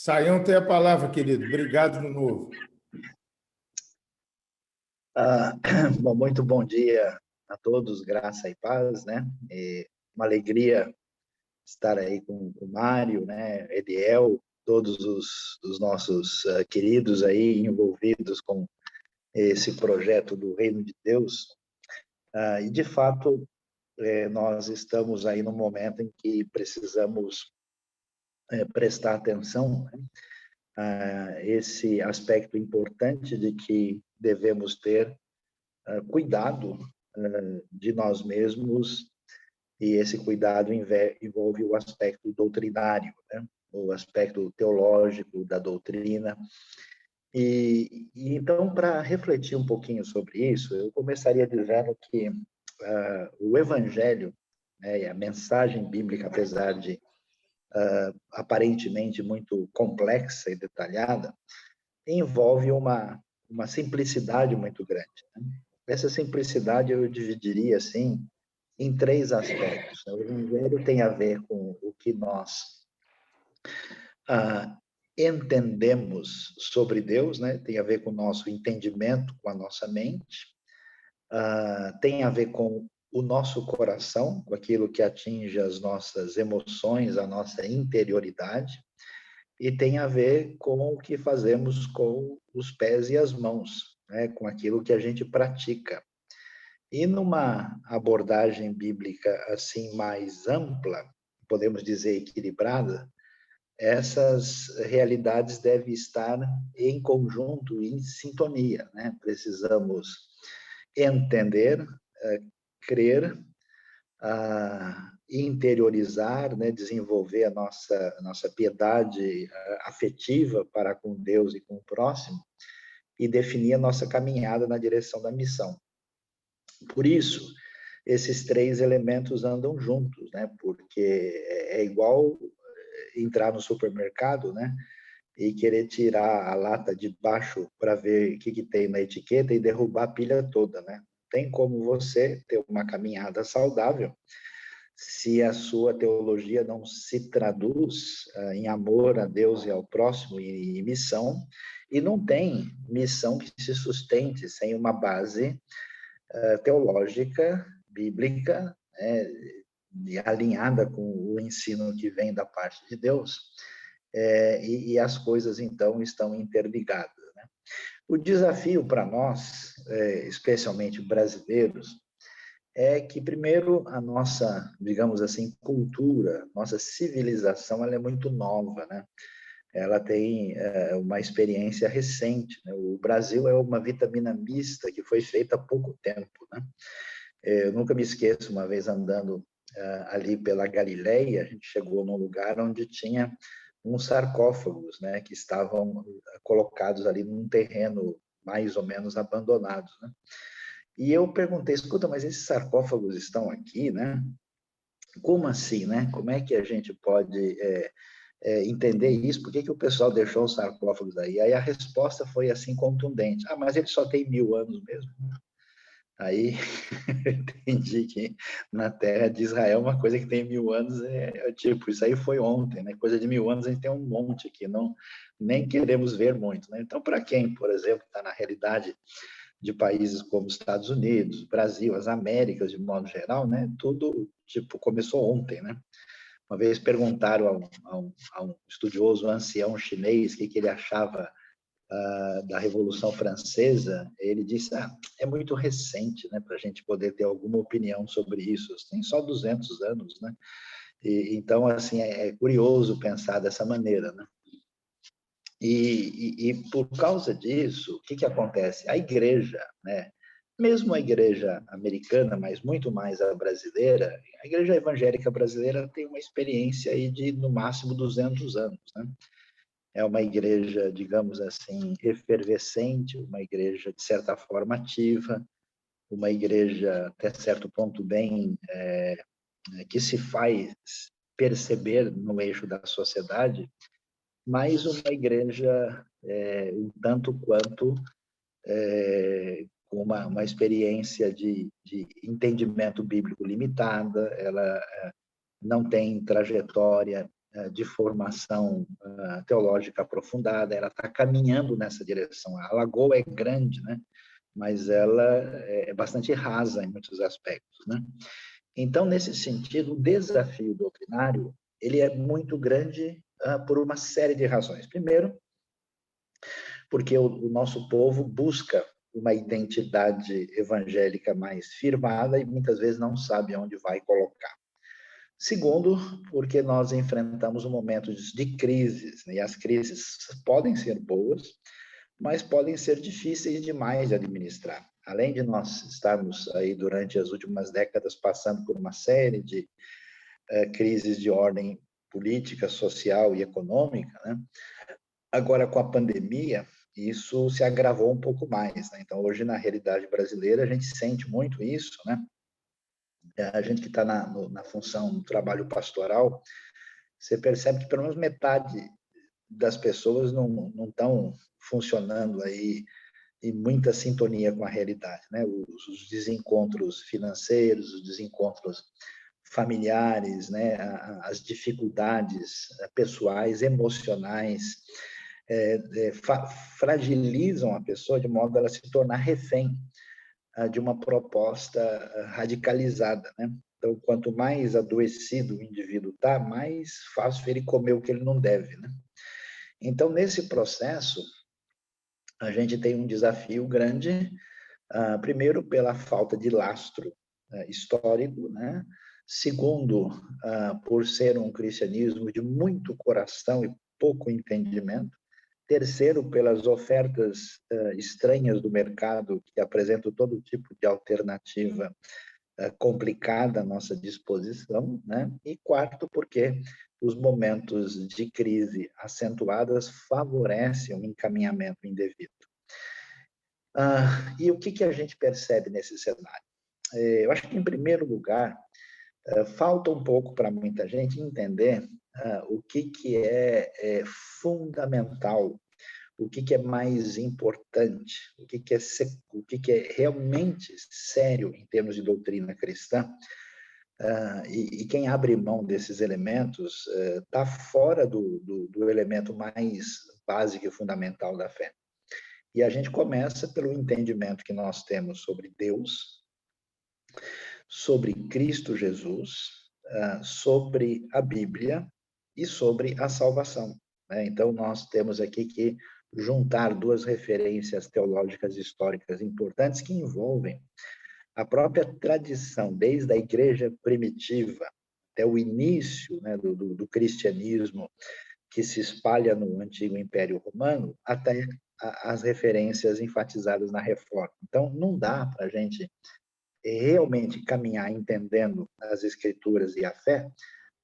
Saião tem a palavra, querido. Obrigado de novo. Bom, muito bom dia a todos, graça e paz, né? Uma alegria estar aí com o Mário, né? Ediel, todos os nossos queridos aí envolvidos com esse projeto do Reino de Deus. E, de fato, nós estamos aí num momento em que precisamos prestar atenção, né? Esse aspecto importante de que devemos ter cuidado de nós mesmos, e esse cuidado envolve o aspecto doutrinário, né? O aspecto teológico da doutrina. E então, para refletir um pouquinho sobre isso, eu começaria dizendo que o Evangelho, né, e a mensagem bíblica, apesar de aparentemente muito complexa e detalhada, envolve uma simplicidade muito grande, né? Essa simplicidade eu dividiria assim em três aspectos. O Evangelho tem a ver com o que nós entendemos sobre Deus, né? Tem a ver com o nosso entendimento, com a nossa mente, tem a ver com o nosso coração, com aquilo que atinge as nossas emoções, a nossa interioridade, e tem a ver com o que fazemos com os pés e as mãos, né? Com aquilo que a gente pratica. E numa abordagem bíblica assim mais ampla, podemos dizer equilibrada, essas realidades devem estar em conjunto, em sintonia, né? Precisamos entender, crer, interiorizar, né? Desenvolver a nossa piedade afetiva para com Deus e com o próximo e definir a nossa caminhada na direção da missão. Por isso, esses três elementos andam juntos, né? Porque é igual entrar no supermercado, né? E querer tirar a lata de baixo para ver o que tem na etiqueta e derrubar a pilha toda, né? Tem como você ter uma caminhada saudável se a sua teologia não se traduz em amor a Deus e ao próximo e missão, e não tem missão que se sustente sem uma base teológica, bíblica, né, alinhada com o ensino que vem da parte de Deus, e as coisas, então, estão interligadas, né? O desafio para nós, especialmente brasileiros, é que, primeiro, a nossa, digamos assim, cultura, nossa civilização, ela é muito nova, né? Ela tem uma experiência recente, né? O Brasil é uma vitamina mista que foi feita há pouco tempo, né? Eu nunca me esqueço, uma vez andando ali pela Galileia, a gente chegou num lugar onde tinha uns sarcófagos, né, que estavam colocados ali num terreno mais ou menos abandonado, né? E eu perguntei, escuta, mas esses sarcófagos estão aqui, né? Como assim, né? Como é que a gente pode entender isso? Por que o pessoal deixou os sarcófagos aí? Aí a resposta foi assim contundente: mas ele só tem 1000 anos mesmo. Aí eu entendi que na terra de Israel uma coisa que tem 1000 anos tipo, isso aí foi ontem, né? Coisa de 1000 anos a gente tem um monte aqui, não, nem queremos ver muito, né? Então, para quem, por exemplo, está na realidade de países como Estados Unidos, Brasil, as Américas de modo geral, né? Tudo, tipo, começou ontem, né? Uma vez perguntaram a um estudioso ancião chinês o que ele achava da Revolução Francesa. Ele disse, é muito recente, né, para a gente poder ter alguma opinião sobre isso. Tem só 200 anos, né? Então, assim, é curioso pensar dessa maneira, né? E por causa disso, o que acontece? A igreja, né? Mesmo a igreja americana, mas muito mais a brasileira, a igreja evangélica brasileira tem uma experiência aí de, no máximo, 200 anos, né? É uma igreja, digamos assim, efervescente, uma igreja, de certa forma, ativa, uma igreja, até certo ponto, bem, que se faz perceber no eixo da sociedade, mas uma igreja um tanto quanto com uma experiência de entendimento bíblico limitada, ela não tem trajetória de formação teológica aprofundada, ela está caminhando nessa direção. A lagoa é grande, né? Mas ela é bastante rasa em muitos aspectos, né? Então, nesse sentido, o desafio doutrinário ele é muito grande por uma série de razões. Primeiro, porque o nosso povo busca uma identidade evangélica mais firmada e muitas vezes não sabe onde vai colocar. Segundo, porque nós enfrentamos um momento de crises, né? E as crises podem ser boas, mas podem ser difíceis demais de administrar. Além de nós estarmos aí durante as últimas décadas passando por uma série de crises de ordem política, social e econômica, né? Agora, com a pandemia, isso se agravou um pouco mais, né? Então, hoje, na realidade brasileira, a gente sente muito isso, né? A gente que está na função do trabalho pastoral, você percebe que pelo menos metade das pessoas não estão funcionando aí em muita sintonia com a realidade, né? Os desencontros financeiros, os desencontros familiares, né? As dificuldades pessoais, emocionais, fragilizam a pessoa de modo a ela se tornar refém de uma proposta radicalizada, né? Então, quanto mais adoecido o indivíduo está, mais fácil ele comer o que ele não deve, né? Então, nesse processo, a gente tem um desafio grande, primeiro, pela falta de lastro histórico, né? Segundo, por ser um cristianismo de muito coração e pouco entendimento. Terceiro, pelas ofertas estranhas do mercado, que apresentam todo tipo de alternativa complicada à nossa disposição, né? E quarto, porque os momentos de crise acentuadas favorecem um encaminhamento indevido. E o que a gente percebe nesse cenário? Eu acho que, em primeiro lugar, falta um pouco para muita gente entender o que é fundamental, o que é mais importante, o que é realmente sério em termos de doutrina cristã. E quem abre mão desses elementos está fora do elemento mais básico e fundamental da fé. E a gente começa pelo entendimento que nós temos sobre Deus, sobre Cristo Jesus, sobre a Bíblia e sobre a salvação, né? Então, nós temos aqui que juntar duas referências teológicas históricas importantes que envolvem a própria tradição, desde a igreja primitiva até o início, né, do cristianismo, que se espalha no antigo Império Romano, até as referências enfatizadas na Reforma. Então, não dá para a gente realmente caminhar entendendo as Escrituras e a fé,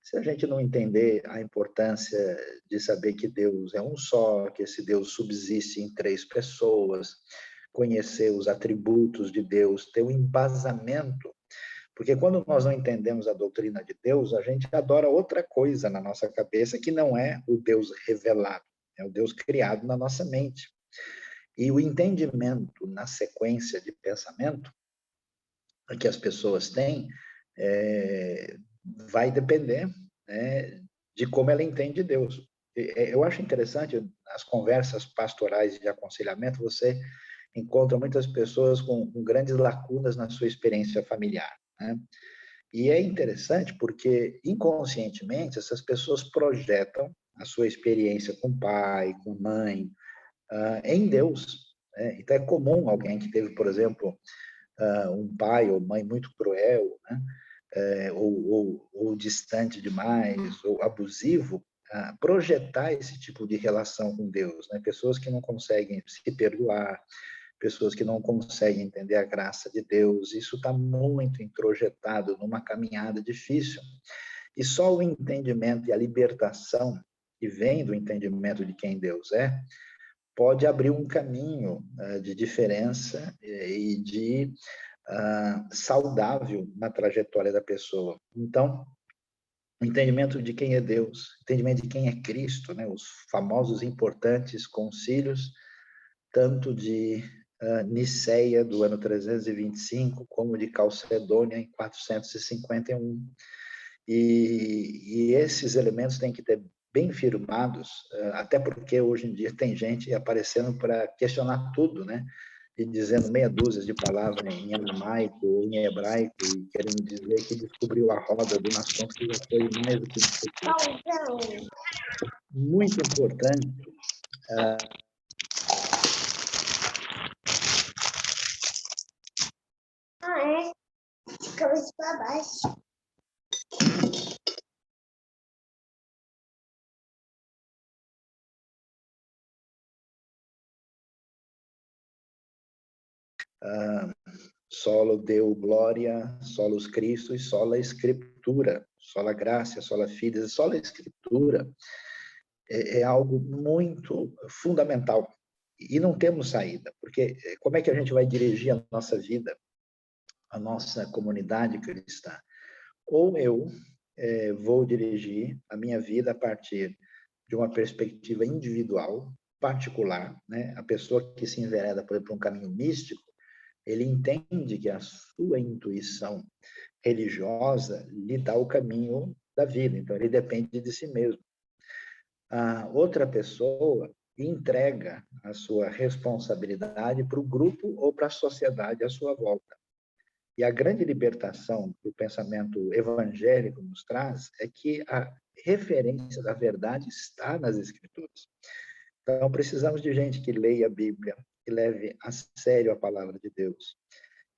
se a gente não entender a importância de saber que Deus é um só, que esse Deus subsiste em três pessoas, conhecer os atributos de Deus, ter um embasamento, porque quando nós não entendemos a doutrina de Deus, a gente adora outra coisa na nossa cabeça que não é o Deus revelado, é o Deus criado na nossa mente. E o entendimento na sequência de pensamento que as pessoas têm vai depender, né, de como ela entende Deus. Eu acho interessante, nas conversas pastorais de aconselhamento, você encontra muitas pessoas com grandes lacunas na sua experiência familiar, né? E é interessante porque, inconscientemente, essas pessoas projetam a sua experiência com pai, com mãe, em Deus, né? Então, é comum alguém que teve, por exemplo, um pai ou mãe muito cruel, né? Ou distante demais, ou abusivo, projetar esse tipo de relação com Deus, né? Pessoas que não conseguem se perdoar, pessoas que não conseguem entender a graça de Deus, isso está muito introjetado numa caminhada difícil. E só o entendimento e a libertação que vem do entendimento de quem Deus pode abrir um caminho de diferença e de saudável na trajetória da pessoa. Então, o entendimento de quem é Deus, o entendimento de quem é Cristo, né? Os famosos importantes concílios, tanto de Niceia, do ano 325, como de Calcedônia, em 451. E esses elementos têm que ter bem firmados, até porque hoje em dia tem gente aparecendo para questionar tudo, né? E dizendo meia dúzia de palavras em aramaico ou em hebraico, e querendo dizer que descobriu a roda de um assunto que já foi mais do que discutido. Muito importante. É? Cabeça para baixo. Solo Deo Glória, Solus Christus e sola Escritura, sola Gracia, sola Fides, sola Escritura é algo muito fundamental e não temos saída, porque como é que a gente vai dirigir a nossa vida, a nossa comunidade cristã? Ou eu vou dirigir a minha vida a partir de uma perspectiva individual, particular, né? A pessoa que se envereda, por exemplo, um caminho místico, ele entende que a sua intuição religiosa lhe dá o caminho da vida, então ele depende de si mesmo. A outra pessoa entrega a sua responsabilidade para o grupo ou para a sociedade à sua volta. E a grande libertação que o pensamento evangélico nos traz é que a referência da verdade está nas Escrituras. Então, precisamos de gente que leia a Bíblia, que leve a sério a palavra de Deus,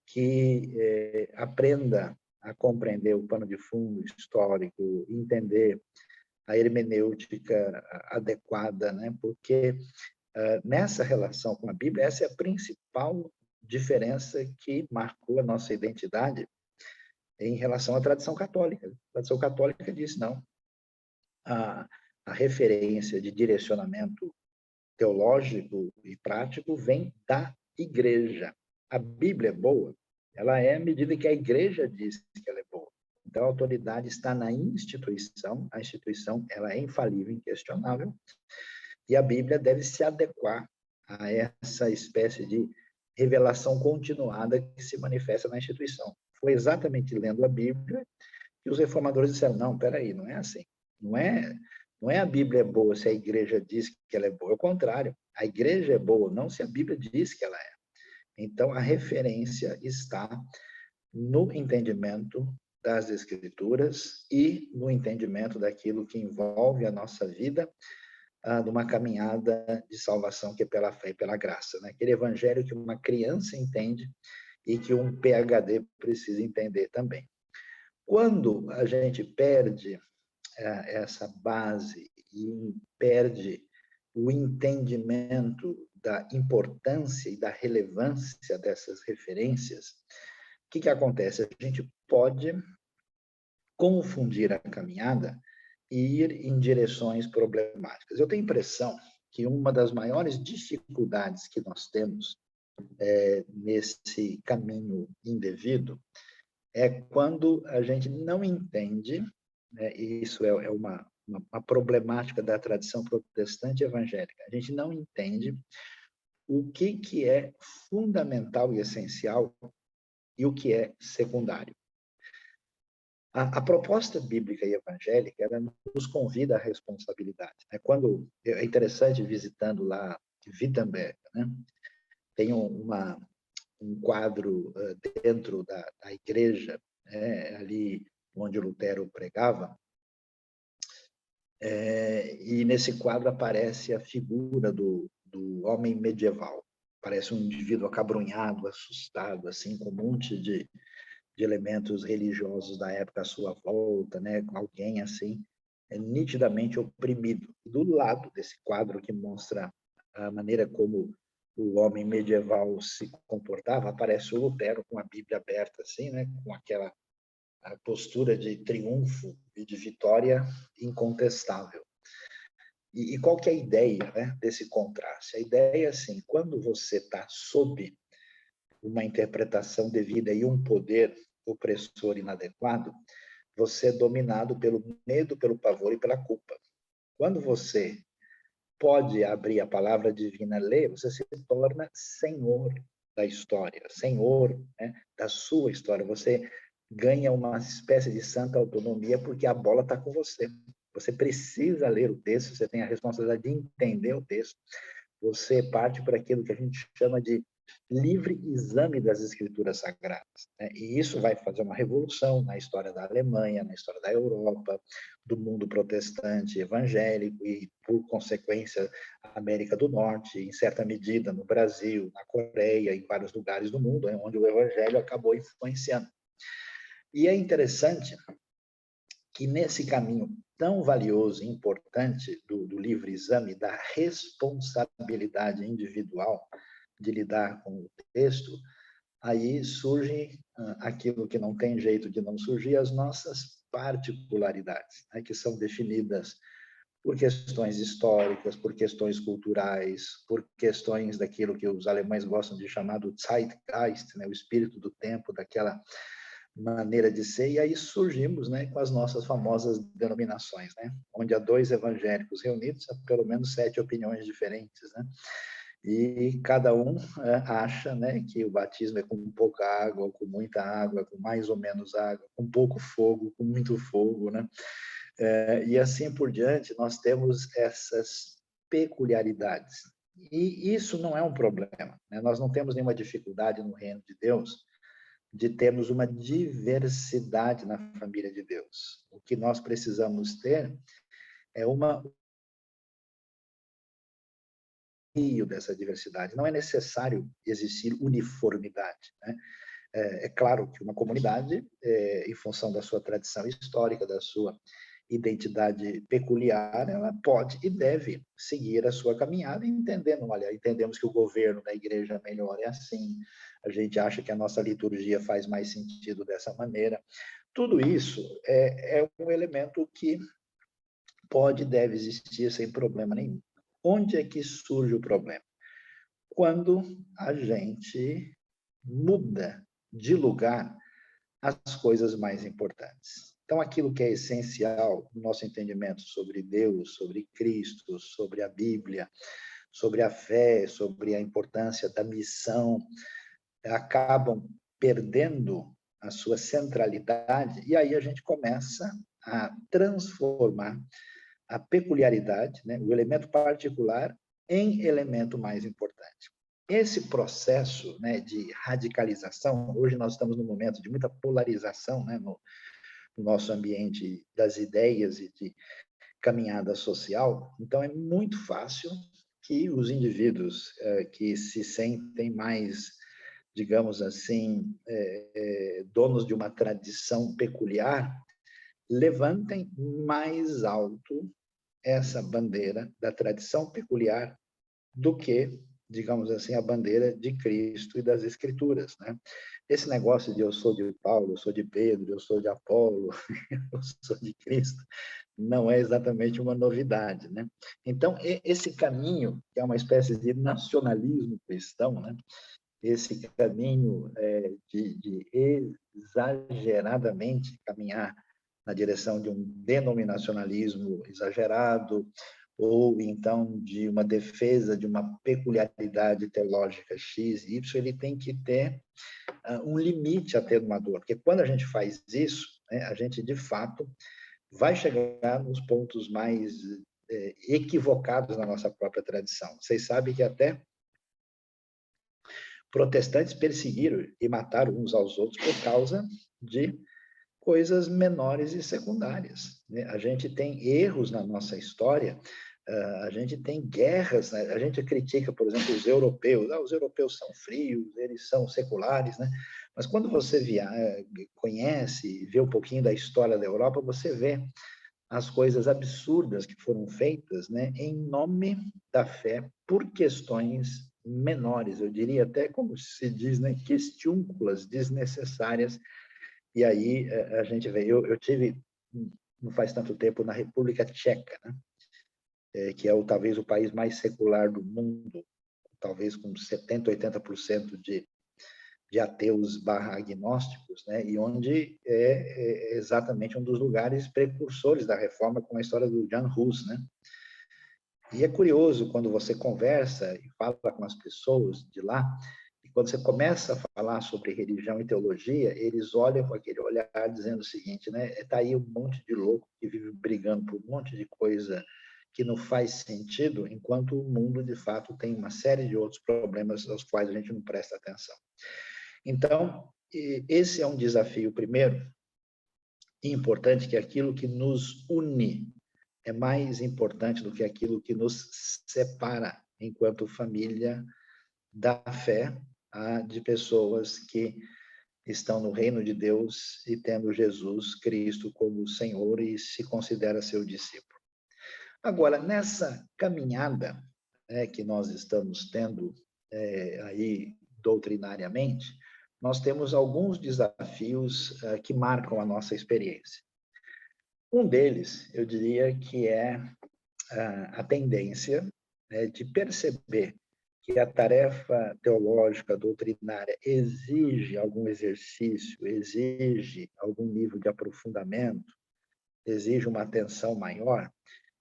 que aprenda a compreender o pano de fundo histórico, entender a hermenêutica adequada, né? Porque nessa relação com a Bíblia, essa é a principal diferença que marcou a nossa identidade em relação à tradição católica. A tradição católica diz, não, a referência de direcionamento teológico e prático vem da igreja. A Bíblia é boa, ela é à medida que a igreja diz que ela é boa. Então, a autoridade está na instituição, a instituição ela é infalível, inquestionável, e a Bíblia deve se adequar a essa espécie de revelação continuada que se manifesta na instituição. Foi exatamente lendo a Bíblia que os reformadores disseram, não, peraí, não é assim. Não é a Bíblia é boa se a igreja diz que ela é boa, é o contrário. A igreja é boa não se a Bíblia diz que ela é. Então, a referência está no entendimento das Escrituras e no entendimento daquilo que envolve a nossa vida, de uma caminhada de salvação que é pela fé e pela graça, né? Aquele evangelho que uma criança entende e que um PhD precisa entender também. Quando a gente perde essa base e perde o entendimento da importância e da relevância dessas referências, o que acontece? A gente pode confundir a caminhada e ir em direções problemáticas. Eu tenho a impressão que uma das maiores dificuldades que nós temos nesse caminho indevido é quando a gente não entende, né, e isso é uma problemática da tradição protestante evangélica, a gente não entende o que é fundamental e essencial e o que é secundário. A proposta bíblica e evangélica ela nos convida à responsabilidade. Quando é interessante visitando lá Wittenberg, né? Tem um quadro dentro da igreja, ali onde Lutero pregava, e nesse quadro aparece a figura do homem medieval. Parece um indivíduo acabrunhado, assustado, assim, com um monte de elementos religiosos da época à sua volta, né? Alguém assim, nitidamente oprimido. Do lado desse quadro que mostra a maneira como o homem medieval se comportava, aparece o Lutero com a Bíblia aberta, assim, né? Com aquela postura de triunfo e de vitória incontestável. E qual que é a ideia, né, desse contraste? A ideia é assim, quando você está sob uma interpretação devida e um poder opressor inadequado, você é dominado pelo medo, pelo pavor e pela culpa. Quando você pode abrir a palavra divina e ler, você se torna senhor da história, senhor, né, da sua história. Você ganha uma espécie de santa autonomia porque a bola está com você. Você precisa ler o texto, você tem a responsabilidade de entender o texto. Você parte para aquilo que a gente chama de livre exame das escrituras sagradas, né? E isso vai fazer uma revolução na história da Alemanha, na história da Europa, do mundo protestante evangélico e, por consequência, América do Norte, em certa medida no Brasil, na Coreia, em vários lugares do mundo, onde o evangelho acabou influenciando. E é interessante que nesse caminho tão valioso e importante do livre exame, da responsabilidade individual de lidar com o texto, aí surge aquilo que não tem jeito de não surgir, as nossas particularidades, né, que são definidas por questões históricas, por questões culturais, por questões daquilo que os alemães gostam de chamar do Zeitgeist, né, o espírito do tempo, daquela maneira de ser, e aí surgimos, né, com as nossas famosas denominações, né, onde há 2 evangélicos reunidos, há pelo menos 7 opiniões diferentes, né, e cada um acha, né, que o batismo é com pouca água, com muita água, com mais ou menos água, com pouco fogo, com muito fogo, né, e assim por diante. Nós temos essas peculiaridades, e isso não é um problema, né? Nós não temos nenhuma dificuldade no reino de Deus de termos uma diversidade na família de Deus. O que nós precisamos ter é uma meio dessa diversidade. Não é necessário existir uniformidade, né? É claro que uma comunidade, em função da sua tradição histórica, da sua identidade peculiar, ela pode e deve seguir a sua caminhada, entendendo, olha, entendemos que o governo da igreja melhor é assim, a gente acha que a nossa liturgia faz mais sentido dessa maneira. Tudo isso é um elemento que pode e deve existir sem problema nenhum. Onde é que surge o problema? Quando a gente muda de lugar as coisas mais importantes. Então, aquilo que é essencial no nosso entendimento sobre Deus, sobre Cristo, sobre a Bíblia, sobre a fé, sobre a importância da missão, acabam perdendo a sua centralidade, e aí a gente começa a transformar a peculiaridade, né, o elemento particular, em elemento mais importante. Esse processo, né, de radicalização, hoje nós estamos num momento de muita polarização, né, no nosso ambiente das ideias e de caminhada social, então é muito fácil que os indivíduos que se sentem mais, digamos assim, donos de uma tradição peculiar, levantem mais alto essa bandeira da tradição peculiar do que, digamos assim, a bandeira de Cristo e das Escrituras, né? Esse negócio de eu sou de Paulo, eu sou de Pedro, eu sou de Apolo, eu sou de Cristo, não é exatamente uma novidade, né? Então, esse caminho, que é uma espécie de nacionalismo cristão, né? Esse caminho de exageradamente caminhar na direção de um denominacionalismo exagerado, ou então de uma defesa de uma peculiaridade teológica X, Y, ele tem que ter um limite atenuador, porque quando a gente faz isso, né, a gente, de fato, vai chegar nos pontos mais equivocados na nossa própria tradição. Vocês sabem que até protestantes perseguiram e mataram uns aos outros por causa de coisas menores e secundárias, né? A gente tem erros na nossa história, a gente tem guerras, né? A gente critica, por exemplo, os europeus. Os europeus são frios, eles são seculares, né? Mas quando você conhece, vê um pouquinho da história da Europa, você vê as coisas absurdas que foram feitas, né, em nome da fé, por questões menores, eu diria até, como se diz, né, questiúnculas, desnecessárias. E aí a gente vê, eu tive, não faz tanto tempo, na República Tcheca, né, que é talvez o país mais secular do mundo, talvez com 70%, 80% de ateus / agnósticos, né, e onde é exatamente um dos lugares precursores da reforma, com a história do Jan Hus, né? E é curioso quando você conversa e fala com as pessoas de lá, e quando você começa a falar sobre religião e teologia, eles olham com aquele olhar dizendo o seguinte, né? Está aí um monte de louco que vive brigando por um monte de coisa que não faz sentido, enquanto o mundo, de fato, tem uma série de outros problemas aos quais a gente não presta atenção. Então, esse é um desafio, primeiro, importante, que aquilo que nos une é mais importante do que aquilo que nos separa enquanto família da fé, de pessoas que estão no reino de Deus e tendo Jesus Cristo como Senhor e se considera seu discípulo. Agora, nessa caminhada que nós estamos tendo aí doutrinariamente, nós temos alguns desafios que marcam a nossa experiência. Um deles, eu diria que é a tendência de perceber que a tarefa teológica, doutrinária, exige algum exercício, exige algum nível de aprofundamento, exige uma atenção maior,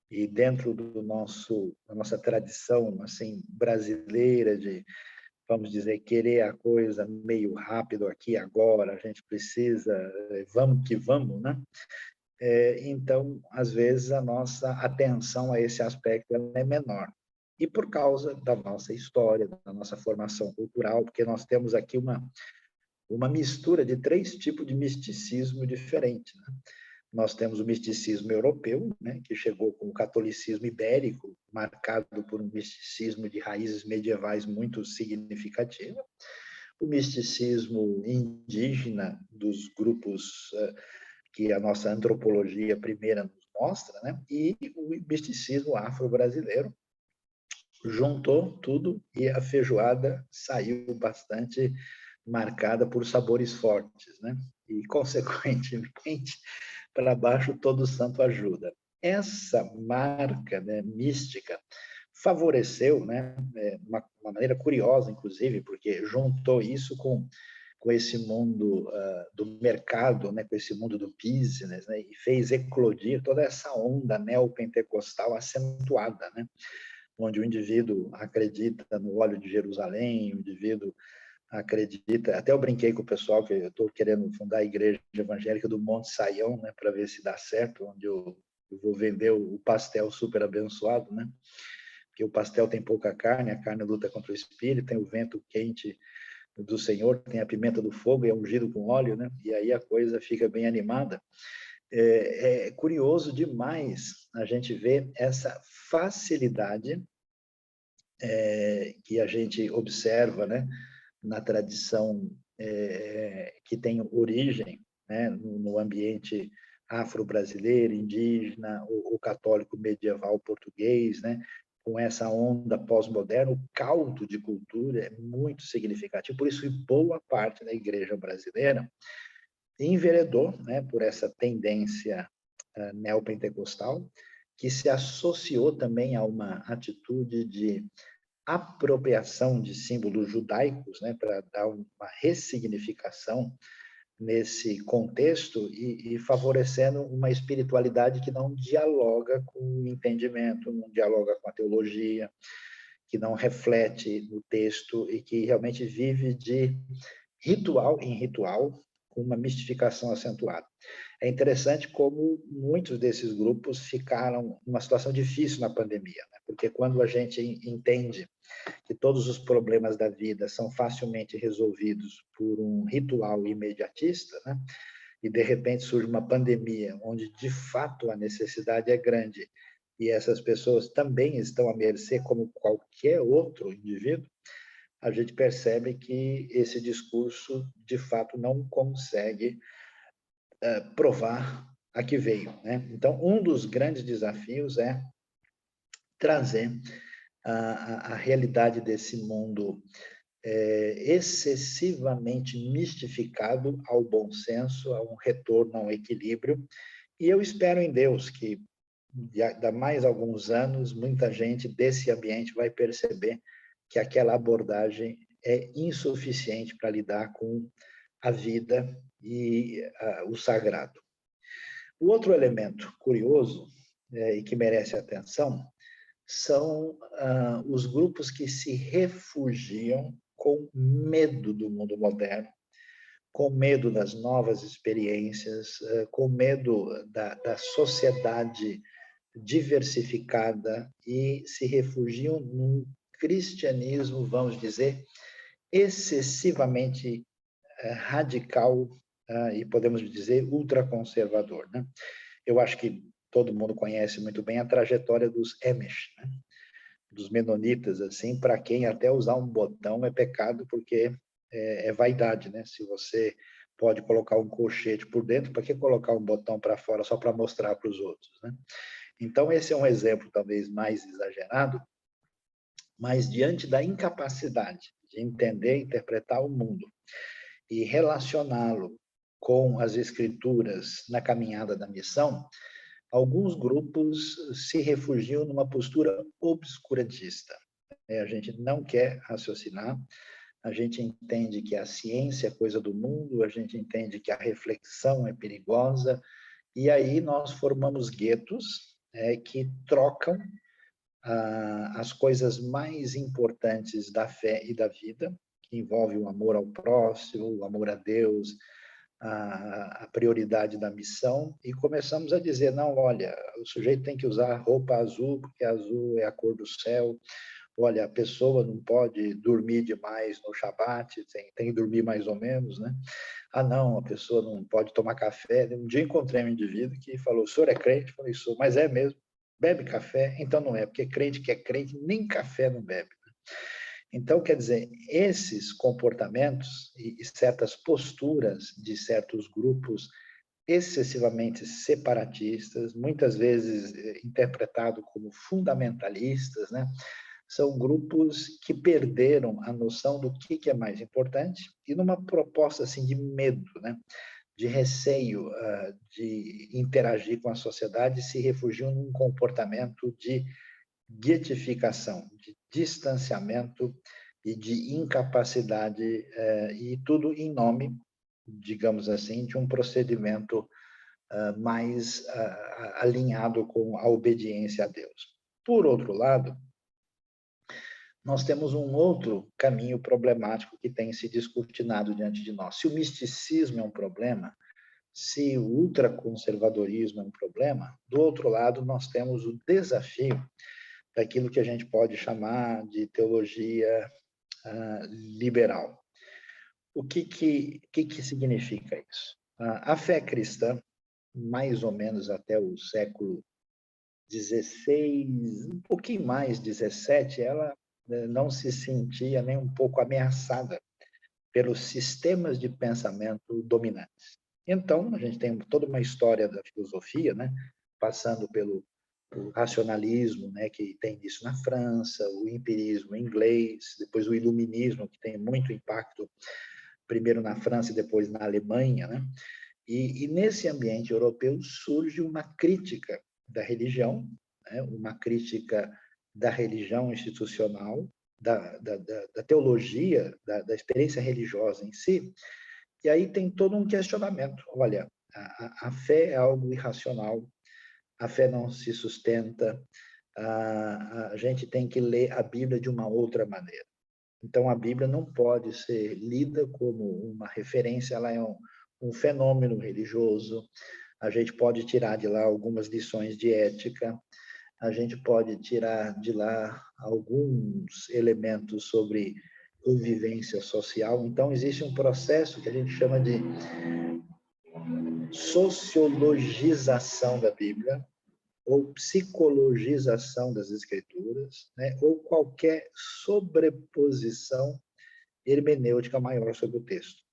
e dentro da nossa tradição assim brasileira de, vamos dizer, querer a coisa meio rápido aqui agora, a gente precisa, vamos que vamos, né? Então, às vezes, a nossa atenção a esse aspecto é menor. E por causa da nossa história, da nossa formação cultural, porque nós temos aqui uma mistura de 3 tipos de misticismo diferentes, né? Nós temos o misticismo europeu, né, que chegou com o catolicismo ibérico, marcado por um misticismo de raízes medievais muito significativa. O misticismo indígena dos grupos que a nossa antropologia primeira nos mostra, né? E o misticismo afro-brasileiro juntou tudo e a feijoada saiu bastante marcada por sabores fortes, né? E, consequentemente, para baixo todo santo ajuda. Essa marca, né, mística favoreceu, né, uma maneira curiosa, inclusive, porque juntou isso com esse mundo do mercado, né, com esse mundo do business, né, e fez eclodir toda essa onda neopentecostal acentuada, né, onde o indivíduo acredita no óleo de Jerusalém, o indivíduo acredita, até eu brinquei com o pessoal que eu estou querendo fundar a igreja evangélica do Monte Saião, né, para ver se dá certo, onde eu vou vender o pastel super abençoado, né, porque o pastel tem pouca carne, a carne luta contra o espírito, tem o vento quente do Senhor, tem a pimenta do fogo e é ungido com óleo, né? E aí a coisa fica bem animada. É curioso demais a gente ver essa facilidade que a gente observa, né, na tradição que tem origem, né, no ambiente afro-brasileiro, indígena, o católico medieval português, né, com essa onda pós-moderna, o caldo de cultura é muito significativo. Por isso, boa parte da igreja brasileira enveredou, né, por essa tendência neopentecostal, que se associou também a uma atitude de apropriação de símbolos judaicos, né, para dar uma ressignificação nesse contexto e favorecendo uma espiritualidade que não dialoga com o entendimento, não dialoga com a teologia, que não reflete no texto e que realmente vive de ritual em ritual, com uma mistificação acentuada. É interessante como muitos desses grupos ficaram numa situação difícil na pandemia, né? Porque quando a gente entende que todos os problemas da vida são facilmente resolvidos por um ritual imediatista, né? E de repente surge uma pandemia onde de fato a necessidade é grande e essas pessoas também estão à mercê como qualquer outro indivíduo, a gente percebe que esse discurso de fato não consegue provar a que veio, né? Então, um dos grandes desafios é trazer a realidade desse mundo excessivamente mistificado ao bom senso, a um retorno ao equilíbrio. E eu espero em Deus que, dá mais alguns anos, muita gente desse ambiente vai perceber que aquela abordagem é insuficiente para lidar com a vida e o sagrado. O outro elemento curioso e que merece atenção são os grupos que se refugiam com medo do mundo moderno, com medo das novas experiências, com medo da sociedade diversificada e se refugiam num cristianismo, vamos dizer, excessivamente radical e podemos dizer ultraconservador, né? Eu acho que todo mundo conhece muito bem a trajetória dos Amish, né? Dos menonitas, assim, para quem até usar um botão é pecado, porque é vaidade, né? Se você pode colocar um colchete por dentro, para que colocar um botão para fora só para mostrar para os outros, né? Então, esse é um exemplo talvez mais exagerado, mas diante da incapacidade de entender e interpretar o mundo e relacioná-lo com as escrituras na caminhada da missão, alguns grupos se refugiam numa postura obscurantista. A gente não quer raciocinar, a gente entende que a ciência é coisa do mundo, a gente entende que a reflexão é perigosa, e aí nós formamos guetos que trocam as coisas mais importantes da fé e da vida, que envolve o amor ao próximo, o amor a Deus, a prioridade da missão, e começamos a dizer, não, olha, o sujeito tem que usar roupa azul, porque azul é a cor do céu, olha, a pessoa não pode dormir demais no Shabat, tem que dormir mais ou menos, né? Ah, não, a pessoa não pode tomar café. Um dia encontrei um indivíduo que falou, o senhor é crente? Eu falei, sou, mas é mesmo. Bebe café? Então não é, porque crente que é crente nem café não bebe. Então, quer dizer, esses comportamentos e certas posturas de certos grupos excessivamente separatistas, muitas vezes interpretado como fundamentalistas, né? São grupos que perderam a noção do que é mais importante e numa proposta assim de medo, né? De receio de interagir com a sociedade, se refugiam num comportamento de guetificação, de distanciamento e de incapacidade, e tudo em nome, digamos assim, de um procedimento mais alinhado com a obediência a Deus. Por outro lado, nós temos um outro caminho problemático que tem se descortinado diante de nós. Se o misticismo é um problema, se o ultraconservadorismo é um problema, do outro lado nós temos o desafio daquilo que a gente pode chamar de teologia liberal. O que significa isso? A fé cristã, mais ou menos até o século XVI, um pouquinho mais, XVII, ela não se sentia nem um pouco ameaçada pelos sistemas de pensamento dominantes. Então, a gente tem toda uma história da filosofia, né, passando pelo racionalismo, né, que tem isso na França, o empirismo inglês, depois o iluminismo, que tem muito impacto, primeiro na França e depois na Alemanha, né? E nesse ambiente europeu surge uma crítica da religião, né, uma crítica da religião institucional, da teologia, da experiência religiosa em si, e aí tem todo um questionamento. Olha, a fé é algo irracional, a fé não se sustenta, a gente tem que ler a Bíblia de uma outra maneira. Então, a Bíblia não pode ser lida como uma referência, ela é um fenômeno religioso, a gente pode tirar de lá algumas lições de ética, a gente pode tirar de lá alguns elementos sobre convivência social. Então, existe um processo que a gente chama de sociologização da Bíblia, ou psicologização das escrituras, né? Ou qualquer sobreposição hermenêutica maior sobre o texto.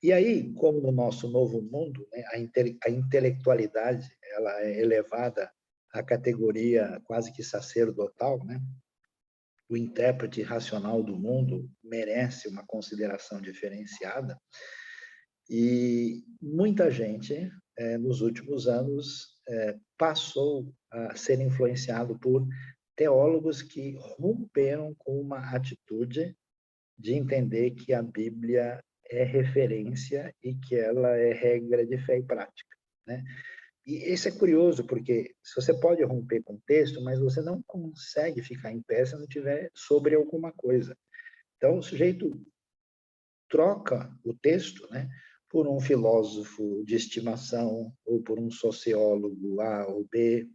E aí, como no nosso novo mundo, né, a intelectualidade ela é elevada à categoria quase que sacerdotal, né? O intérprete racional do mundo merece uma consideração diferenciada, e muita gente, nos últimos anos, passou a ser influenciado por teólogos que romperam com uma atitude de entender que a Bíblia é referência e que ela é regra de fé e prática, né? E isso é curioso, porque você pode romper com o texto, mas você não consegue ficar em pé se não tiver sobre alguma coisa. Então, o sujeito troca o texto, né, por um filósofo de estimação, ou por um sociólogo A ou B,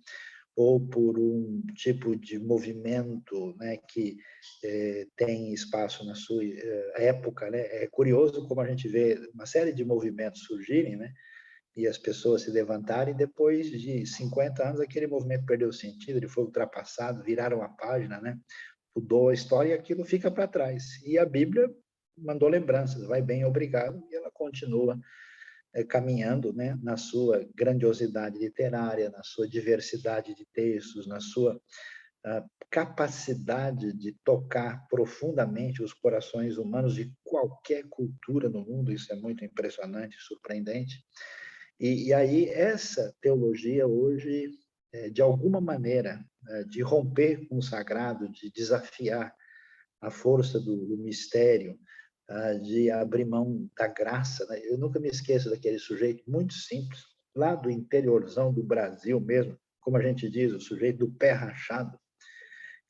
ou por um tipo de movimento, né, que tem espaço na sua época, né? É curioso como a gente vê uma série de movimentos surgirem, né, e as pessoas se levantarem, e depois de 50 anos aquele movimento perdeu o sentido, ele foi ultrapassado, viraram a página, né? Mudou a história e aquilo fica para trás. E a Bíblia mandou lembranças, vai bem, obrigado, e ela continua caminhando, né, na sua grandiosidade literária, na sua diversidade de textos, na sua capacidade de tocar profundamente os corações humanos de qualquer cultura no mundo. Isso é muito impressionante, surpreendente. E aí essa teologia hoje, de alguma maneira, de romper com o sagrado, de desafiar a força do mistério, de abrir mão da graça, né? Eu nunca me esqueço daquele sujeito muito simples, lá do interiorzão do Brasil mesmo, como a gente diz, o sujeito do pé rachado,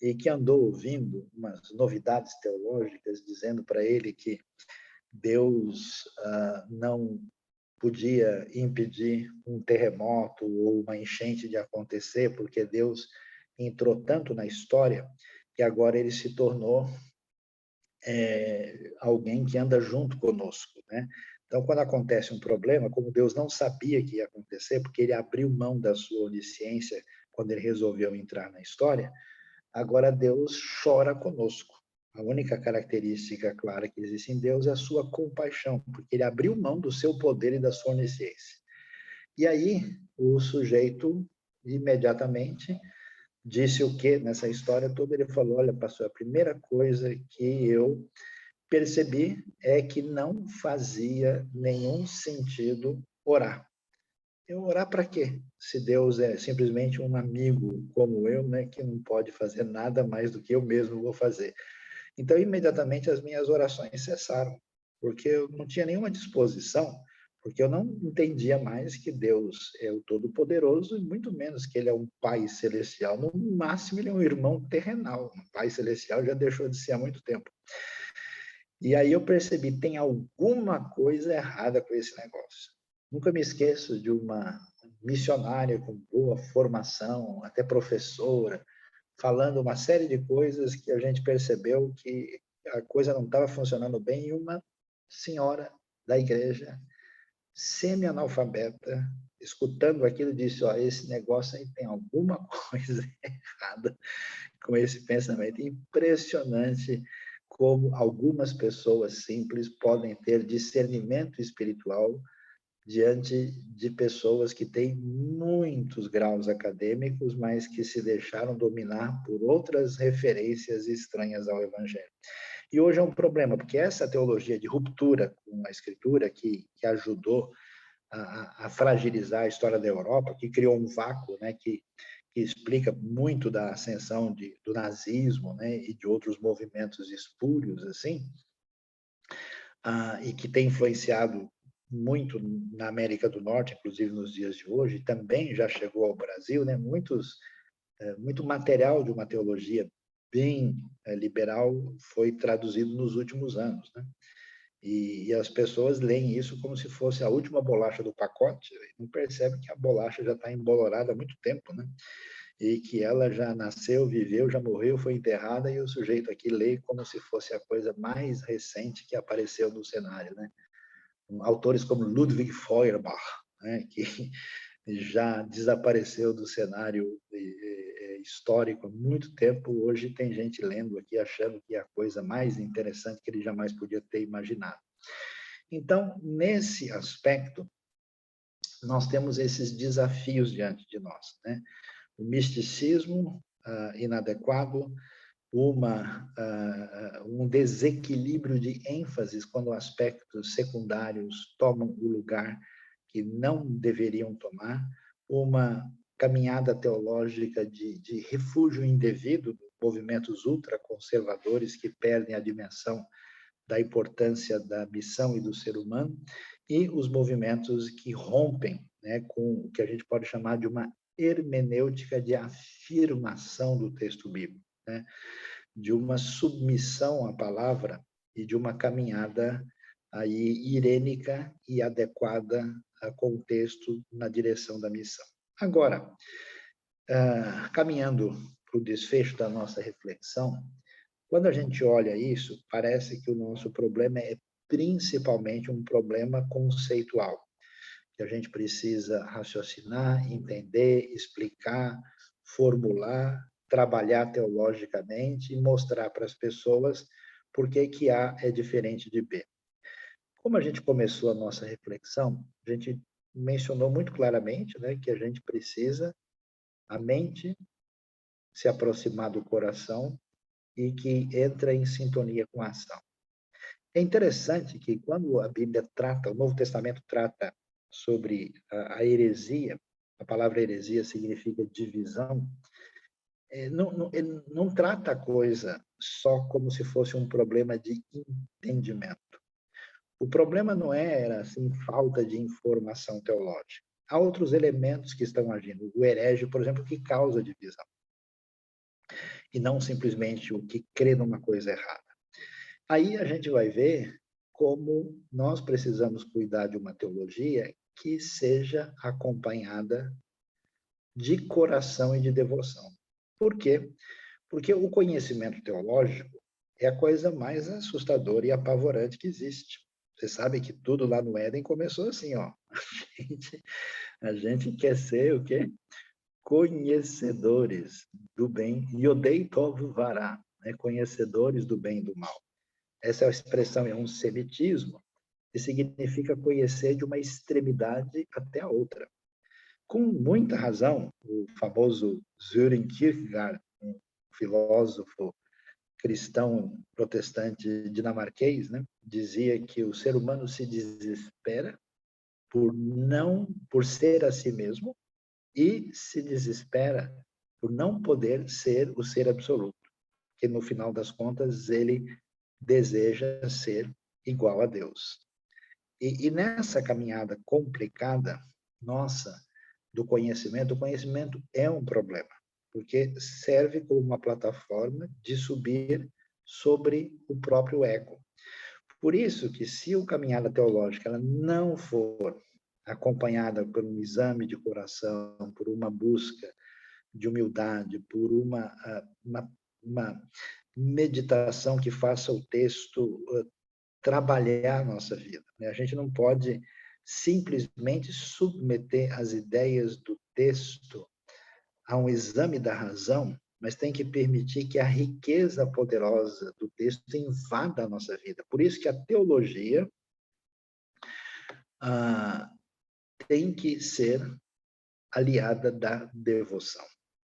e que andou ouvindo umas novidades teológicas, dizendo para ele que Deus não podia impedir um terremoto ou uma enchente de acontecer, porque Deus entrou tanto na história que agora ele se tornou alguém que anda junto conosco, né? Então, quando acontece um problema, como Deus não sabia que ia acontecer, porque ele abriu mão da sua onisciência quando ele resolveu entrar na história, agora Deus chora conosco. A única característica clara que existe em Deus é a sua compaixão, porque ele abriu mão do seu poder e da sua onisciência. E aí, o sujeito, imediatamente, disse o quê nessa história toda? Ele falou, olha, pastor, a primeira coisa que eu percebi é que não fazia nenhum sentido orar. Eu orar para quê? Se Deus é simplesmente um amigo como eu, né, que não pode fazer nada mais do que eu mesmo vou fazer. Então, imediatamente as minhas orações cessaram, porque eu não tinha nenhuma disposição, porque eu não entendia mais que Deus é o Todo-Poderoso e muito menos que ele é um Pai Celestial. No máximo, ele é um irmão terrenal. Um Pai Celestial já deixou de ser há muito tempo. E aí eu percebi, tem alguma coisa errada com esse negócio. Nunca me esqueço de uma missionária com boa formação, até professora, falando uma série de coisas que a gente percebeu que a coisa não estava funcionando bem, e uma senhora da igreja, semi-analfabeta, escutando aquilo, disse, ó, esse negócio aí tem alguma coisa errada com esse pensamento. Impressionante como algumas pessoas simples podem ter discernimento espiritual diante de pessoas que têm muitos graus acadêmicos, mas que se deixaram dominar por outras referências estranhas ao Evangelho. E hoje é um problema, porque essa teologia de ruptura com a Escritura, que ajudou a fragilizar a história da Europa, que criou um vácuo, né, que explica muito da ascensão do nazismo, né, e de outros movimentos espúrios, assim, e que tem influenciado muito na América do Norte, inclusive nos dias de hoje, também já chegou ao Brasil, né, muito material de uma teologia bem liberal foi traduzido nos últimos anos, né? E as pessoas leem isso como se fosse a última bolacha do pacote, não percebem que a bolacha já está embolorada há muito tempo, né? E que ela já nasceu, viveu, já morreu, foi enterrada, e o sujeito aqui lê como se fosse a coisa mais recente que apareceu no cenário, né? Autores como Ludwig Feuerbach, né, que já desapareceu do cenário histórico há muito tempo, hoje tem gente lendo aqui achando que é a coisa mais interessante que ele jamais podia ter imaginado. Então, nesse aspecto, nós temos esses desafios diante de nós, né? O misticismo inadequado, um desequilíbrio de ênfases quando aspectos secundários tomam o lugar que não deveriam tomar, uma caminhada teológica de refúgio indevido, movimentos ultraconservadores que perdem a dimensão da importância da missão e do ser humano, e os movimentos que rompem, né, com o que a gente pode chamar de uma hermenêutica de afirmação do texto bíblico, né, de uma submissão à palavra e de uma caminhada aí irênica e adequada ao contexto na direção da missão. Agora, caminhando para o desfecho da nossa reflexão, quando a gente olha isso, parece que o nosso problema é principalmente um problema conceitual, que a gente precisa raciocinar, entender, explicar, formular, trabalhar teologicamente e mostrar para as pessoas por que A é diferente de B. Como a gente começou a nossa reflexão, a gente mencionou muito claramente, né, que a gente precisa a mente se aproximar do coração e que entra em sintonia com a ação. É interessante que quando a Bíblia trata, o Novo Testamento trata sobre a heresia, a palavra heresia significa divisão, ele não trata a coisa só como se fosse um problema de entendimento. O problema não era assim, falta de informação teológica. Há outros elementos que estão agindo. O herege, por exemplo, que causa divisão. E não simplesmente o que crê numa coisa errada. Aí a gente vai ver como nós precisamos cuidar de uma teologia que seja acompanhada de coração e de devoção. Por quê? Porque o conhecimento teológico é a coisa mais assustadora e apavorante que existe. Você sabe que tudo lá no Éden começou assim, ó. A gente quer ser o quê? Conhecedores do bem, Yodei Tov Vará, né? Conhecedores do bem e do mal. Essa expressão é um semitismo, que significa conhecer de uma extremidade até a outra. Com muita razão, o famoso Søren Kierkegaard, um filósofo cristão protestante dinamarquês, né, dizia que o ser humano se desespera por ser a si mesmo e se desespera por não poder ser o ser absoluto, que no final das contas ele deseja ser igual a Deus. E nessa caminhada complicada nossa do conhecimento, o conhecimento é um problema, porque serve como uma plataforma de subir sobre o próprio ego. Por isso que se a caminhada teológica ela não for acompanhada por um exame de coração, por uma busca de humildade, por uma meditação que faça o texto trabalhar a nossa vida. A gente não pode simplesmente submeter as ideias do texto a um exame da razão, mas tem que permitir que a riqueza poderosa do texto invada a nossa vida. Por isso que a teologia tem que ser aliada da devoção.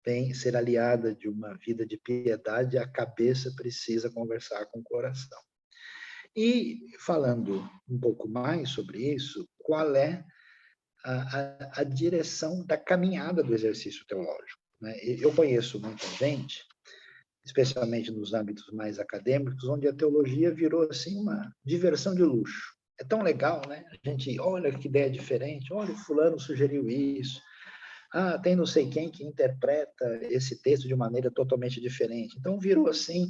Tem que ser aliada de uma vida de piedade, a cabeça precisa conversar com o coração. E, falando um pouco mais sobre isso, qual é a direção da caminhada do exercício teológico? Né? Eu conheço muita gente, especialmente nos âmbitos mais acadêmicos, onde a teologia virou assim uma diversão de luxo. É tão legal, né? A gente, olha que ideia diferente, olha, fulano sugeriu isso. Tem não sei quem que interpreta esse texto de maneira totalmente diferente. Então, virou assim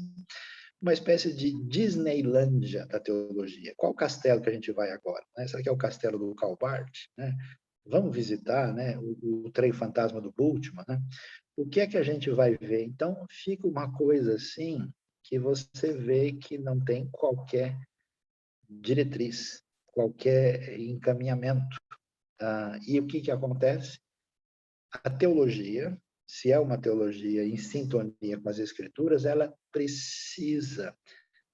uma espécie de Disneylândia da teologia. Qual castelo que a gente vai agora? Né? Será que é o castelo do Calbart? Né? Vamos visitar, né, o trem fantasma do Bultmann, né? O que é que a gente vai ver? Então, fica uma coisa assim que você vê que não tem qualquer diretriz, qualquer encaminhamento. E o que acontece? A teologia, se é uma teologia em sintonia com as Escrituras, ela precisa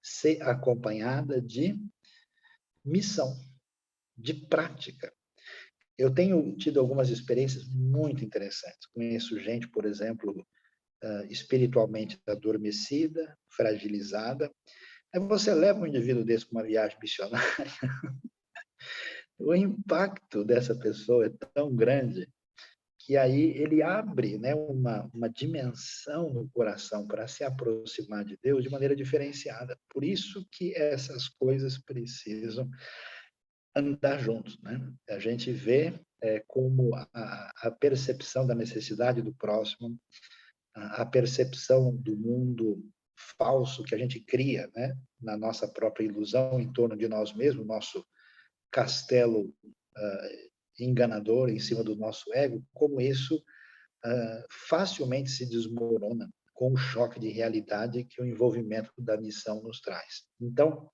ser acompanhada de missão, de prática. Eu tenho tido algumas experiências muito interessantes. Conheço gente, por exemplo, espiritualmente adormecida, fragilizada. Aí você leva um indivíduo desse para uma viagem missionária, o impacto dessa pessoa é tão grande que aí ele abre, né, uma dimensão no coração para se aproximar de Deus de maneira diferenciada. Por isso que essas coisas precisam andar juntos, né? A gente vê como a percepção da necessidade do próximo, a percepção do mundo falso que a gente cria, né, na nossa própria ilusão em torno de nós mesmos, nosso castelo enganador em cima do nosso ego, como isso facilmente se desmorona com o choque de realidade que o envolvimento da missão nos traz. Então,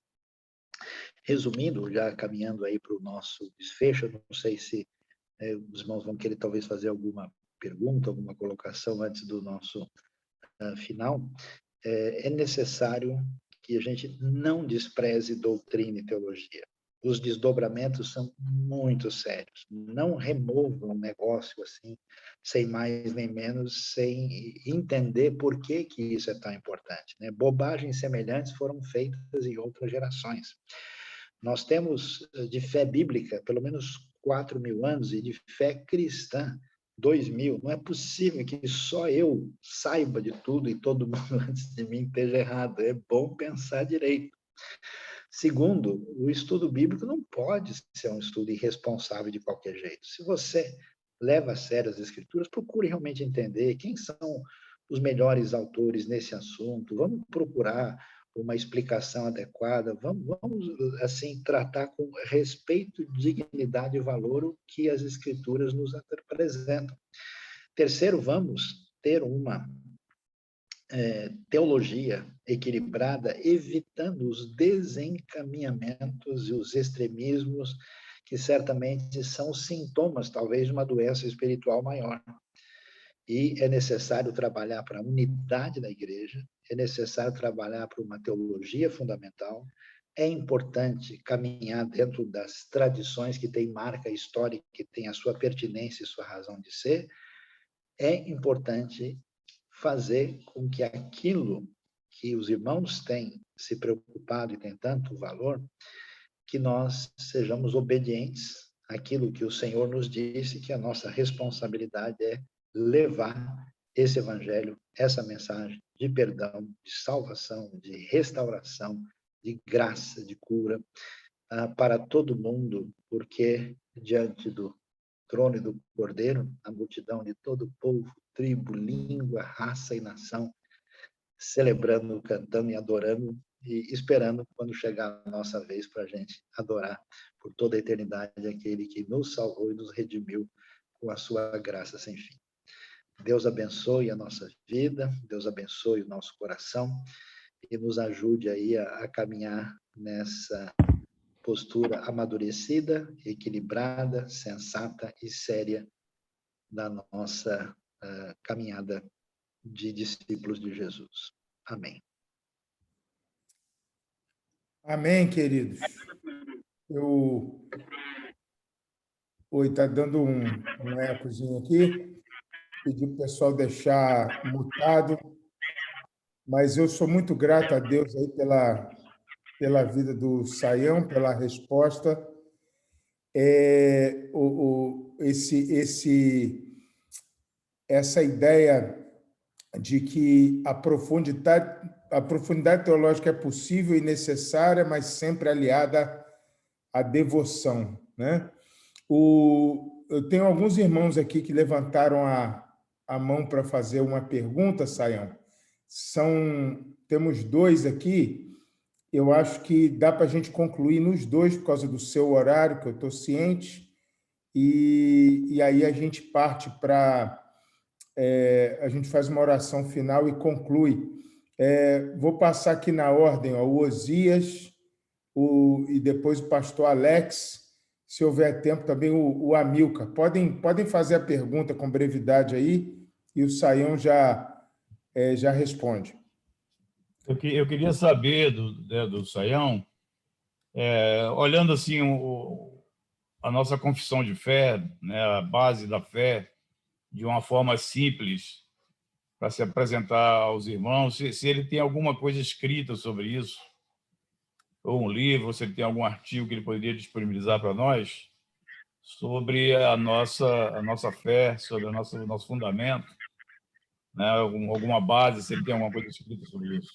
resumindo, já caminhando aí para o nosso desfecho, não sei se os irmãos vão querer talvez fazer alguma pergunta, alguma colocação antes do nosso final. É necessário que a gente não despreze doutrina e teologia. Os desdobramentos são muito sérios. Não removam um negócio assim, sem mais nem menos, sem entender por que isso é tão importante, né? Bobagens semelhantes foram feitas em outras gerações. Nós temos de fé bíblica pelo menos 4.000 anos e de fé cristã 2.000. Não é possível que só eu saiba de tudo e todo mundo antes de mim esteja errado. É bom pensar direito. Segundo, o estudo bíblico não pode ser um estudo irresponsável de qualquer jeito. Se você leva a sério as escrituras, procure realmente entender quem são os melhores autores nesse assunto. Vamos procurar uma explicação adequada. Vamos assim, tratar com respeito, dignidade e valor o que as escrituras nos apresentam. Terceiro, vamos ter uma teologia equilibrada, evitando os desencaminhamentos e os extremismos que certamente são sintomas, talvez, de uma doença espiritual maior. E é necessário trabalhar para a unidade da igreja, é necessário trabalhar para uma teologia fundamental, é importante caminhar dentro das tradições que têm marca histórica, que têm a sua pertinência e sua razão de ser, é importante fazer com que aquilo que os irmãos têm se preocupado e têm tanto valor, que nós sejamos obedientes àquilo que o Senhor nos disse, que a nossa responsabilidade é levar esse evangelho, essa mensagem de perdão, de salvação, de restauração, de graça, de cura, para todo mundo, porque diante do trono e do Cordeiro, a multidão de todo povo, tribo, língua, raça e nação, celebrando, cantando e adorando e esperando quando chegar a nossa vez para a gente adorar por toda a eternidade aquele que nos salvou e nos redimiu com a sua graça sem fim. Deus abençoe a nossa vida, Deus abençoe o nosso coração e nos ajude aí a caminhar nessa postura amadurecida, equilibrada, sensata e séria da nossa caminhada de discípulos de Jesus. Amém. Amém, queridos. Oi, está dando um ecozinho aqui. Pedi para o pessoal deixar mutado, mas eu sou muito grato a Deus aí pela vida do Saião, pela resposta. Essa ideia de que a profundidade teológica é possível e necessária, mas sempre aliada à devoção, né? Eu tenho alguns irmãos aqui que levantaram a mão para fazer uma pergunta, Saião. Temos dois aqui. Eu acho que dá para a gente concluir nos dois por causa do seu horário, que eu estou ciente, e aí a gente parte para... a gente faz uma oração final e conclui. Vou passar aqui na ordem, o Osias, e depois o pastor Alex, se houver tempo também o Amilcar. Podem fazer a pergunta com brevidade aí e o Saião já responde. Eu queria saber do Saião, olhando assim a nossa confissão de fé, né, a base da fé, de uma forma simples, para se apresentar aos irmãos, se ele tem alguma coisa escrita sobre isso, ou um livro, ou se ele tem algum artigo que ele poderia disponibilizar para nós, sobre a nossa fé, sobre o nosso fundamento, né, alguma base, se ele tem alguma coisa escrita sobre isso.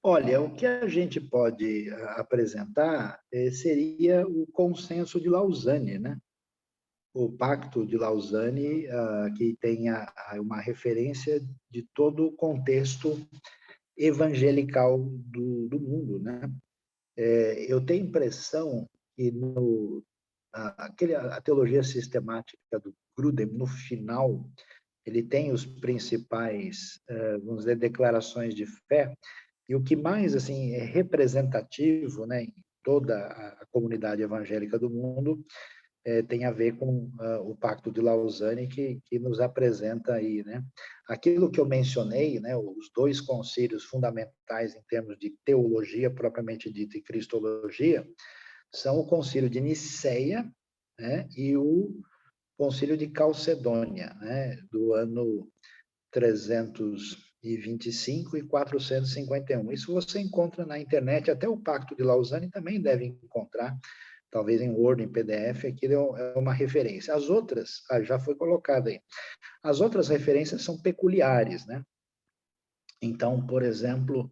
Olha, o que a gente pode apresentar seria o consenso de Lausanne, né? O Pacto de Lausanne, que tem uma referência de todo o contexto evangelical do mundo, né? Eu tenho a impressão que a teologia sistemática do Grudem, no final, ele tem os principais, vamos dizer, declarações de fé, e o que mais assim é representativo, né, em toda a comunidade evangélica do mundo, tem a ver com o Pacto de Lausanne, que nos apresenta aí, né? Aquilo que eu mencionei, né, os dois concílios fundamentais em termos de teologia propriamente dita e cristologia, são o Concílio de Nicéia, né, e o Concílio de Calcedônia, né, do ano 325 e 451. Isso você encontra na internet, até o Pacto de Lausanne também deve encontrar, talvez em Word, em PDF, aquilo é uma referência. As outras, já foi colocado aí, as outras referências são peculiares, né? Então, por exemplo,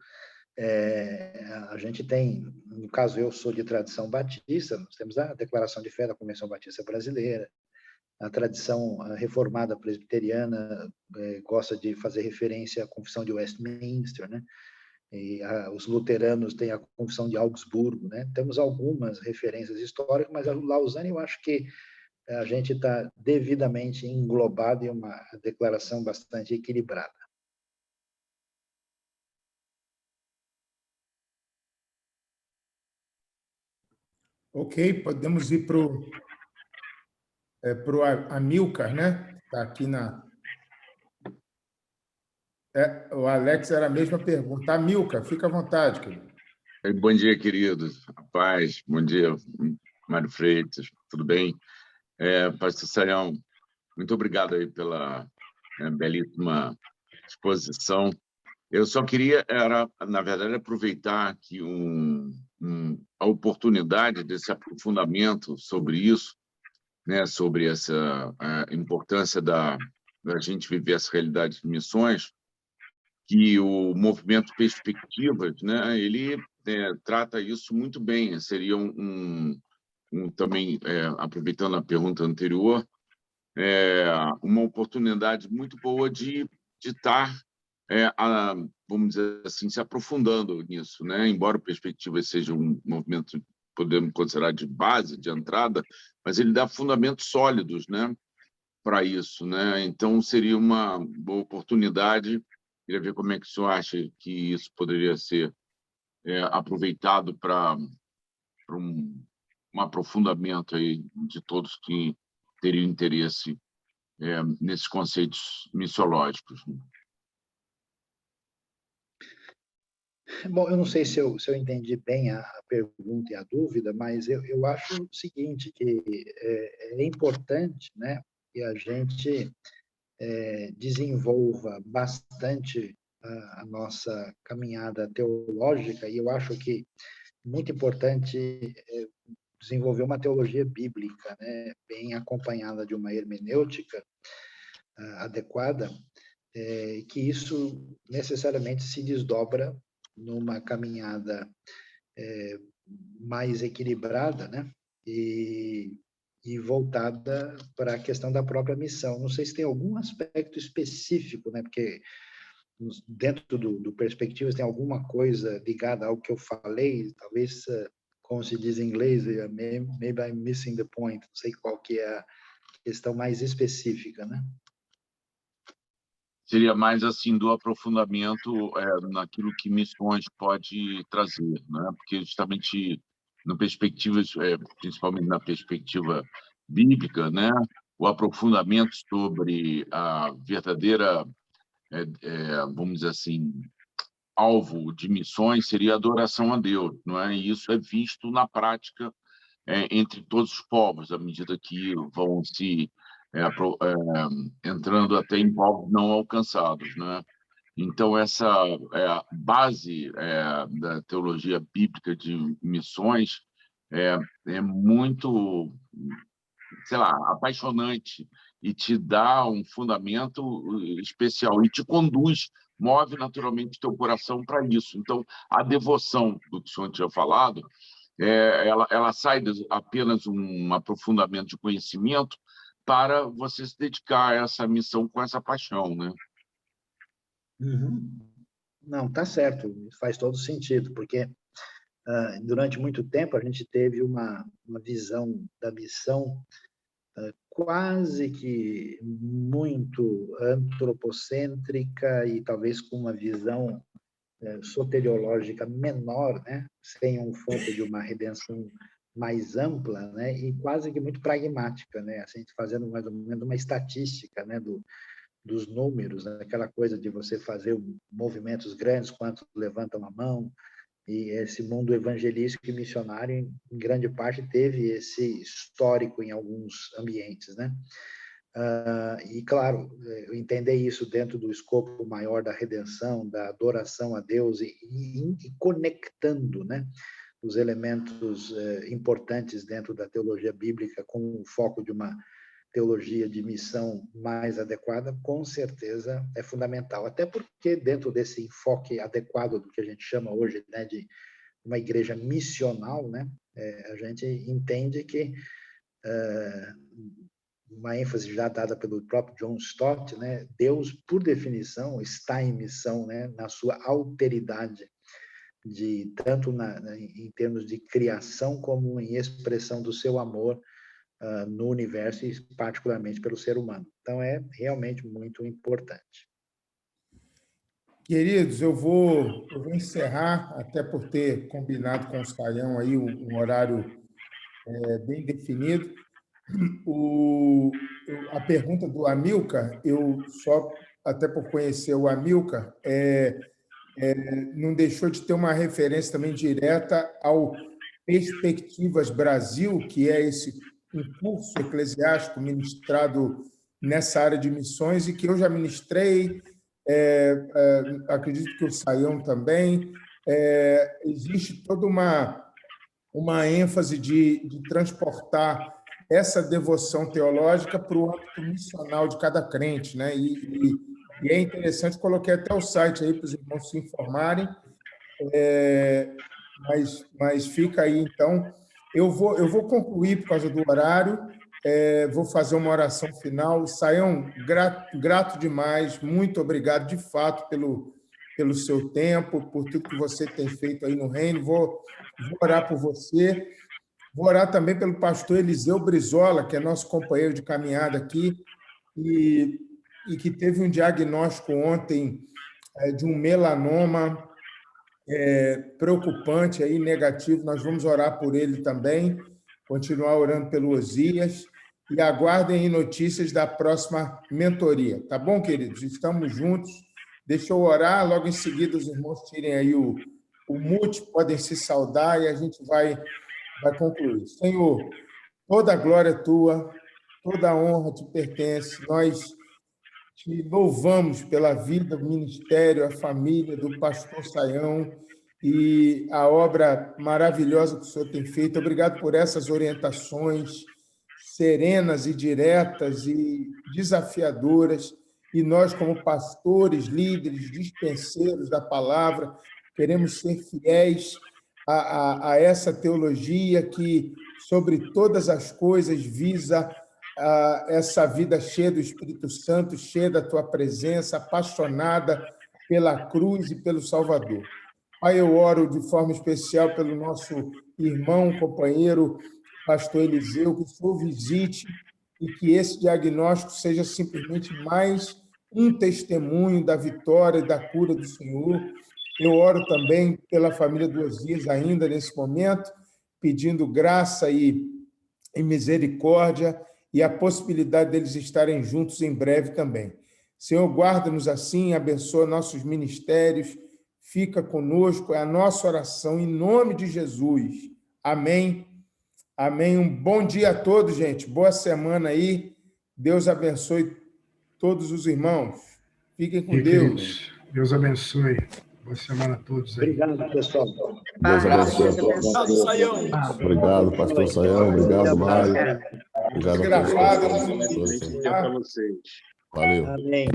a gente tem, no caso eu sou de tradição batista, nós temos a Declaração de Fé da Convenção Batista Brasileira, a tradição reformada presbiteriana gosta de fazer referência à Confissão de Westminster, né? E os luteranos têm a Confissão de Augsburgo, né? Temos algumas referências históricas, mas a Lausanne eu acho que a gente está devidamente englobado em uma declaração bastante equilibrada. Ok, podemos ir para o Amilcar, né? Está aqui na... o Alex era a mesma pergunta. Amilcar, fica à vontade, querido. Bom dia, queridos. Paz, bom dia, Mário Freitas, tudo bem? Pastor Sayão, muito obrigado aí pela belíssima exposição. Eu só queria, na verdade, aproveitar aqui a oportunidade desse aprofundamento sobre isso, né, sobre a importância da gente viver essa realidade de missões, que o movimento Perspectivas, né, ele trata isso muito bem. Seria também, aproveitando a pergunta anterior, uma oportunidade muito boa de estar, vamos dizer assim, se aprofundando nisso, né? Embora o Perspectivas seja um movimento, podemos considerar de base, de entrada, mas ele dá fundamentos sólidos, né, para isso, né? Então, seria uma boa oportunidade. Queria ver como é que o senhor acha que isso poderia ser aproveitado para um aprofundamento aí de todos que teriam interesse nesses conceitos missiológicos. Bom, eu não sei se eu entendi bem a pergunta e a dúvida, mas eu acho o seguinte, que é importante, né, que a gente desenvolva bastante a nossa caminhada teológica, e eu acho que muito importante desenvolver uma teologia bíblica, né, bem acompanhada de uma hermenêutica adequada, que isso necessariamente se desdobra numa caminhada mais equilibrada, né, e voltada para a questão da própria missão. Não sei se tem algum aspecto específico, né, porque dentro do Perspectivas tem alguma coisa ligada ao que eu falei, talvez, como se diz em inglês, maybe I'm missing the point, não sei qual que é a questão mais específica, né? Seria mais assim do aprofundamento naquilo que missões pode trazer, né? Porque justamente no Perspectivas, principalmente na perspectiva bíblica, né, o aprofundamento sobre a verdadeira, vamos dizer assim, alvo de missões seria a adoração a Deus, não é? E isso é visto na prática entre todos os povos, à medida que vão se entrando até em povos não alcançados, né? Então, essa a base da teologia bíblica de missões é muito, sei lá, apaixonante e te dá um fundamento especial e te conduz, move naturalmente teu coração para isso. Então, a devoção do que o senhor tinha falado, ela sai de apenas um aprofundamento de conhecimento para você se dedicar a essa missão com essa paixão, né? Uhum. Não, tá certo, faz todo sentido, porque durante muito tempo a gente teve uma visão da missão quase que muito antropocêntrica e talvez com uma visão soteriológica menor, né? Sem um foco de uma redenção mais ampla, né? E quase que muito pragmática, né? A gente fazendo mais ou menos uma estatística, né? Dos números, né? Aquela coisa de você fazer movimentos grandes, quantos levantam a mão, e esse mundo evangelístico e missionário, em grande parte, teve esse histórico em alguns ambientes, né? E, claro, entender isso dentro do escopo maior da redenção, da adoração a Deus e conectando, né, os elementos importantes dentro da teologia bíblica com o foco de uma teologia de missão mais adequada, com certeza é fundamental. Até porque dentro desse enfoque adequado do que a gente chama hoje, né, de uma igreja missional, né, a gente entende que uma ênfase já dada pelo próprio John Stott, né, Deus, por definição, está em missão, né, na sua alteridade, tanto em termos de criação como em expressão do seu amor no universo e particularmente pelo ser humano. Então, é realmente muito importante. Queridos, eu vou encerrar, até por ter combinado com o Saião aí um horário bem definido. A pergunta do Amilcar, eu só, até por conhecer o Amilcar, não deixou de ter uma referência também direta ao Perspectivas Brasil, que é esse um curso eclesiástico ministrado nessa área de missões e que eu já ministrei, acredito que o Saião também. Existe toda uma ênfase de transportar essa devoção teológica para o âmbito missional de cada crente, né? E é interessante, coloquei até o site aí para os irmãos se informarem, mas fica aí, então. Eu vou concluir por causa do horário, vou fazer uma oração final. Saião, grato demais, muito obrigado, de fato, pelo seu tempo, por tudo que você tem feito aí no Reino. Vou orar por você. Vou orar também pelo pastor Eliseu Brizola, que é nosso companheiro de caminhada aqui, e que teve um diagnóstico ontem de um melanoma preocupante, aí, negativo. Nós vamos orar por ele também, continuar orando pelo Osias, e aguardem notícias da próxima mentoria. Tá bom, queridos? Estamos juntos. Deixa eu orar, logo em seguida os irmãos tirem aí o mute, podem se saudar e a gente vai concluir. Senhor, toda a glória é tua, toda a honra te pertence. Nós te louvamos pela vida, o ministério, a família do pastor Saião e a obra maravilhosa que o senhor tem feito. Obrigado por essas orientações serenas e diretas e desafiadoras. E nós, como pastores, líderes, dispenseiros da palavra, queremos ser fiéis a essa teologia que, sobre todas as coisas, visa essa vida cheia do Espírito Santo, cheia da tua presença, apaixonada pela cruz e pelo Salvador. Pai, eu oro de forma especial pelo nosso irmão, companheiro, pastor Eliseu, que o Senhor visite e que esse diagnóstico seja simplesmente mais um testemunho da vitória e da cura do Senhor. Eu oro também pela família do Osias ainda nesse momento, pedindo graça e misericórdia e a possibilidade deles estarem juntos em breve também. Senhor, guarda-nos assim, abençoa nossos ministérios, fica conosco, é a nossa oração em nome de Jesus. Amém. Amém. Um bom dia a todos, gente. Boa semana aí. Deus abençoe todos os irmãos. Fiquem com Deus. Deus abençoe. Boa semana a todos aí. Obrigado, pessoal. Deus abençoe a todos. Obrigado, Saião. Obrigado, pastor Saião. Obrigado, Mário. Obrigado, Gravado. pastor. Para vocês. Valeu. Amém.